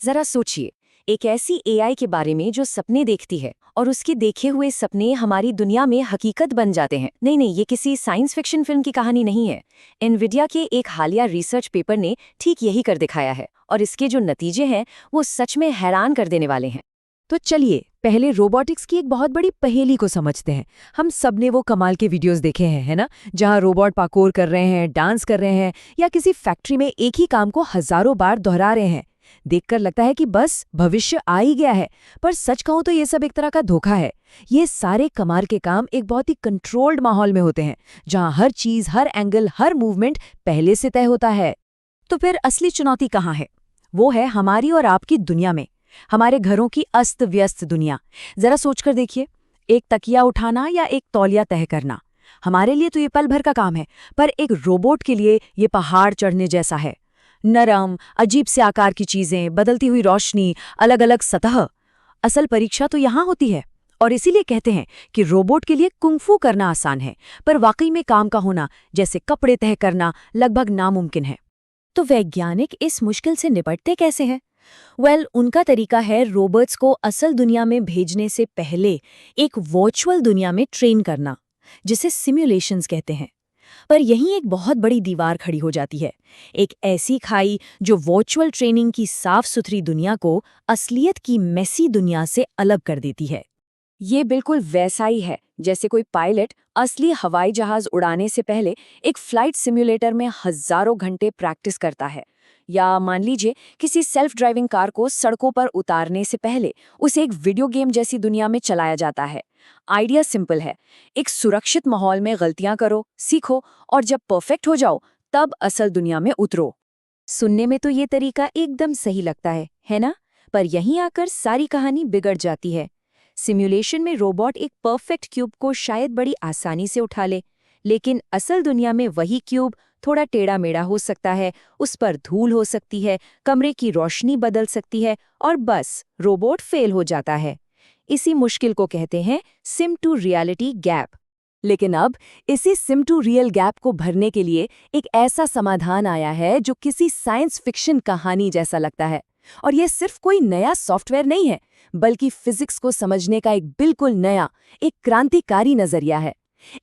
जरा सोचिए, एक ऐसी एआई के बारे में जो सपने देखती है और उसके देखे हुए सपने हमारी दुनिया में हकीकत बन जाते हैं। नहीं नहीं, ये किसी साइंस फिक्शन फिल्म की कहानी नहीं है। एनविडिया के एक हालिया रिसर्च पेपर ने ठीक यही कर दिखाया है और इसके जो नतीजे हैं वो सच में हैरान कर देने वाले हैं। तो चलिए पहले रोबोटिक्स की एक बहुत बड़ी पहेली को समझते हैं। हम सबने वो कमाल के वीडियोस देखे हैं, है ना, जहां रोबोट पार्कोर कर रहे हैं, डांस कर रहे हैं या किसी फैक्ट्री में एक ही काम को हजारों बार दोहरा रहे हैं। देखकर लगता है कि बस भविष्य आ ही गया है, पर सच कहूं तो ये सब एक तरह का धोखा है। ये सारे कमाल के काम एक बहुत ही कंट्रोल्ड माहौल में होते हैं, जहां हर चीज, हर एंगल, हर मूवमेंट पहले से तय होता है। तो फिर असली चुनौती कहाँ है? वो है हमारी और आपकी दुनिया में, हमारे घरों की अस्त व्यस्त दुनिया। जरा सोचकर देखिए, एक तकिया उठाना या एक तौलिया तय करना, हमारे लिए तो ये पल भर का काम है, पर एक रोबोट के लिए ये पहाड़ चढ़ने जैसा है। नरम, अजीब से आकार की चीजें, बदलती हुई रोशनी, अलग अलग सतह। असल परीक्षा तो यहाँ होती है। और इसीलिए कहते हैं कि रोबोट के लिए कुंफू करना आसान है, पर वाकई में काम का होना, जैसे कपड़े तय करना, लगभग नामुमकिन है। तो वैज्ञानिक इस मुश्किल से निपटते कैसे हैं? उनका तरीका है रोबोट्स को असल दुनिया में भेजने से पहले एक वर्चुअल दुनिया में ट्रेन करना, जिसे सिम्युलेशंस कहते हैं। पर यहीं एक बहुत बड़ी दीवार खड़ी हो जाती है, एक ऐसी खाई जो वर्चुअल ट्रेनिंग की साफ सुथरी दुनिया को असलियत की मेसी दुनिया से अलग कर देती है। ये बिल्कुल वैसा ही है जैसे कोई पायलट असली हवाई जहाज उड़ाने से पहले एक फ्लाइट सिम्युलेटर में हजारों घंटे प्रैक्टिस करता है, या मान लीजिए किसी सेल्फ ड्राइविंग कार को सड़कों पर उतारने से पहले उसे एक वीडियो गेम जैसी दुनिया में चलाया जाता है। आइडिया सिंपल है, एक सुरक्षित माहौल में गलतियां करो, सीखो और जब परफेक्ट हो जाओ तब असल दुनिया में उतरो। सुनने में तो ये तरीका एकदम सही लगता है ना? पर यहीं आकर सारी कहानी बिगड़ जाती है। सिम्युलेशन में रोबोट एक परफेक्ट क्यूब को शायद बड़ी आसानी से उठा ले, लेकिन असल दुनिया में वही क्यूब थोड़ा टेढ़ा मेढ़ा हो सकता है, उस पर धूल हो सकती है, कमरे की रोशनी बदल सकती है और बस रोबोट फेल हो जाता है। इसी मुश्किल को कहते हैं सिम टू रियलिटी गैप। लेकिन अब इसी सिम टू रियल गैप को भरने के लिए एक ऐसा समाधान आया है जो किसी साइंस फिक्शन कहानी जैसा लगता है। और यह सिर्फ कोई नया सॉफ्टवेयर नहीं है, बल्कि फिजिक्स को समझने का एक बिल्कुल नया, एक क्रांतिकारी नजरिया है।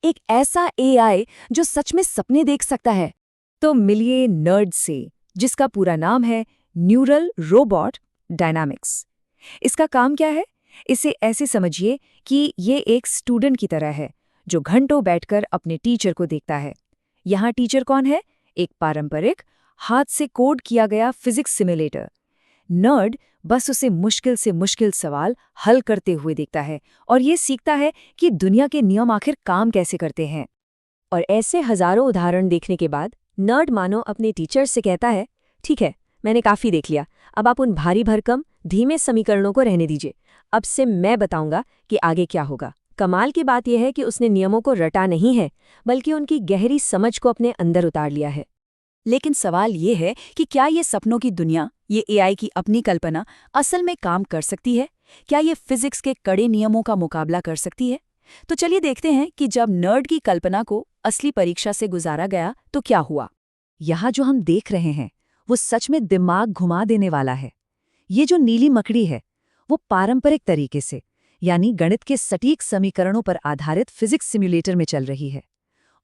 एक ऐसा एआई जो सच में सपने देख सकता है। तो मिलिए नर्ड से, जिसका पूरा नाम है न्यूरल रोबोट डायनामिक्स। इसका काम क्या है? इसे ऐसे समझिए कि ये एक स्टूडेंट की तरह है जो घंटों बैठकर अपने टीचर को देखता है। यहाँ टीचर कौन है? एक पारंपरिक, हाथ से कोड किया गया फिजिक्स सिमुलेटर। नर्ड बस उसे मुश्किल से मुश्किल सवाल हल करते हुए देखता है और ये सीखता है कि दुनिया के नियम आखिर काम कैसे करते हैं। और ऐसे हजारों उदाहरण देखने के बाद नर्ड मानो अपने टीचर से कहता है, ठीक है, मैंने काफी देख लिया, अब आप उन भारी भरकम धीमे समीकरणों को रहने दीजिए। अब से मैं बताऊंगा कि आगे क्या होगा। कमाल की बात यह है कि उसने नियमों को रटा नहीं है, बल्कि उनकी गहरी समझ को अपने अंदर उतार लिया है। लेकिन सवाल ये है कि क्या ये सपनों की दुनिया, ये एआई की अपनी कल्पना, असल में काम कर सकती है? क्या ये फिजिक्स के कड़े नियमों का मुकाबला कर सकती है? तो चलिए देखते हैं कि जब नर्ड की कल्पना को असली परीक्षा से गुजारा गया तो क्या हुआ। यहाँ जो हम देख रहे हैं वो सच में दिमाग घुमा देने वाला है। ये जो नीली मकड़ी है वो पारंपरिक तरीके से, यानी गणित के सटीक समीकरणों पर आधारित फिजिक्स सिम्युलेटर में चल रही है।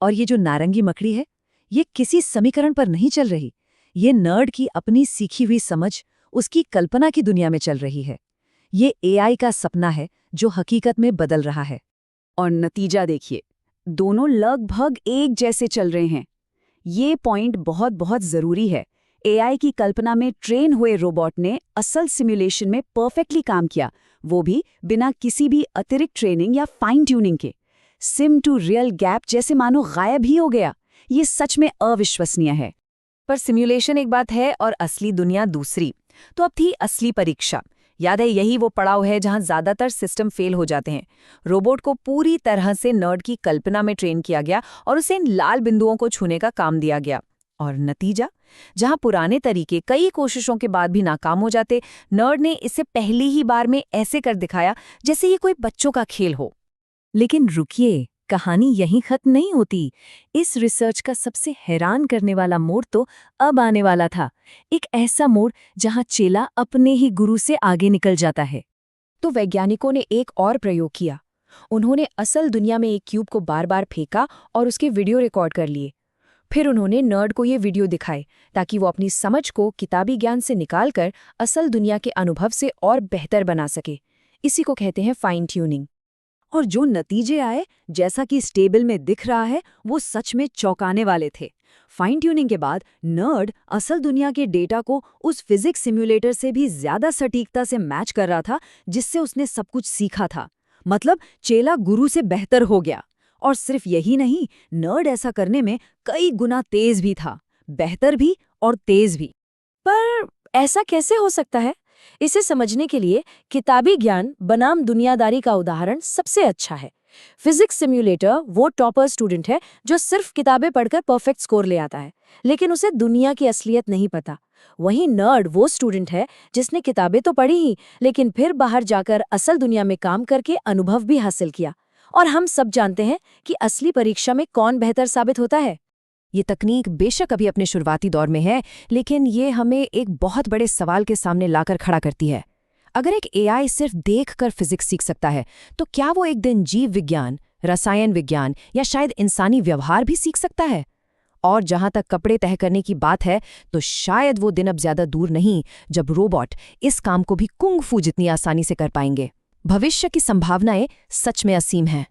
और ये जो नारंगी मकड़ी है, ये किसी समीकरण पर नहीं चल रही, ये नर्ड की अपनी सीखी हुई समझ, उसकी कल्पना की दुनिया में चल रही है। ये एआई का सपना है जो हकीकत में बदल रहा है। और नतीजा देखिए, दोनों लगभग एक जैसे चल रहे हैं। ये पॉइंट बहुत बहुत जरूरी है। एआई की कल्पना में ट्रेन हुए रोबोट ने असल सिमुलेशन में परफेक्टली काम किया, वो भी बिना किसी भी अतिरिक्त ट्रेनिंग या फाइन ट्यूनिंग के। सिम टू रियल गैप जैसे मानो गायब ही हो गया। ये सच में अविश्वसनीय है। पर सिमुलेशन एक बात है और असली दुनिया दूसरी। तो अब थी असली परीक्षा। याद है, यही वो पड़ाव है जहां ज्यादातर सिस्टम फेल हो जाते हैं। रोबोट को पूरी तरह से नर्ड की कल्पना में ट्रेन किया गया और उसे इन लाल बिंदुओं को छूने का काम दिया गया। और नतीजा, जहां पुराने तरीके कई कोशिशों के बाद भी नाकाम हो जाते, नर्ड ने इसे पहली ही बार में ऐसे कर दिखाया जैसे ये कोई बच्चों का खेल हो। लेकिन रुकिए, कहानी यहीं खत्म नहीं होती। इस रिसर्च का सबसे हैरान करने वाला मोड़ तो अब आने वाला था। एक ऐसा मोड़ जहां चेला अपने ही गुरु से आगे निकल जाता है। तो वैज्ञानिकों ने एक और प्रयोग किया। उन्होंने असल दुनिया में एक क्यूब को बार बार फेंका और उसके वीडियो रिकॉर्ड कर लिए। फिर उन्होंने नर्ड को ये वीडियो दिखाए ताकि वो अपनी समझ को किताबी ज्ञान से निकालकर असल दुनिया के अनुभव से और बेहतर बना सके। इसी को कहते हैं फाइन ट्यूनिंग। और जो नतीजे आए, जैसा कि इस टेबल में दिख रहा है, वो सच में चौंकाने वाले थे। फाइन ट्यूनिंग के बाद नर्ड असल दुनिया के डेटा को उस फिजिक्स सिम्युलेटर से भी ज्यादा सटीकता से मैच कर रहा था जिससे उसने सब कुछ सीखा था। मतलब चेला गुरु से बेहतर हो गया। और सिर्फ यही नहीं, नर्ड ऐसा करने में कई गुना तेज भी था, बेहतर भी और तेज भी। पर ऐसा कैसे हो सकता है? इसे समझने के लिए किताबी ज्ञान बनाम दुनियादारी का उदाहरण सबसे अच्छा है। फिजिक्स सिम्युलेटर वो टॉपर स्टूडेंट है जो सिर्फ किताबें पढ़कर परफेक्ट स्कोर ले आता है, लेकिन उसे दुनिया की असलियत नहीं पता। वहीं नर्ड वो स्टूडेंट है जिसने किताबें तो पढ़ी ही, लेकिन फिर बाहर जाकर असल दुनिया में काम करके अनुभव भी हासिल किया। और हम सब जानते हैं कि असली परीक्षा में कौन बेहतर साबित होता है। ये तकनीक बेशक अभी अपने शुरुआती दौर में है, लेकिन ये हमें एक बहुत बड़े सवाल के सामने लाकर खड़ा करती है। अगर एक एआई सिर्फ देखकर फिजिक्स सीख सकता है, तो क्या वो एक दिन जीव विज्ञान, रसायन विज्ञान या शायद इंसानी व्यवहार भी सीख सकता है? और जहां तक कपड़े तह करने की बात है, तो शायद वो दिन अब ज्यादा दूर नहीं जब रोबोट इस काम को भी कुंग फू जितनी आसानी से कर पाएंगे। भविष्य की संभावनाएं सच में असीम हैं।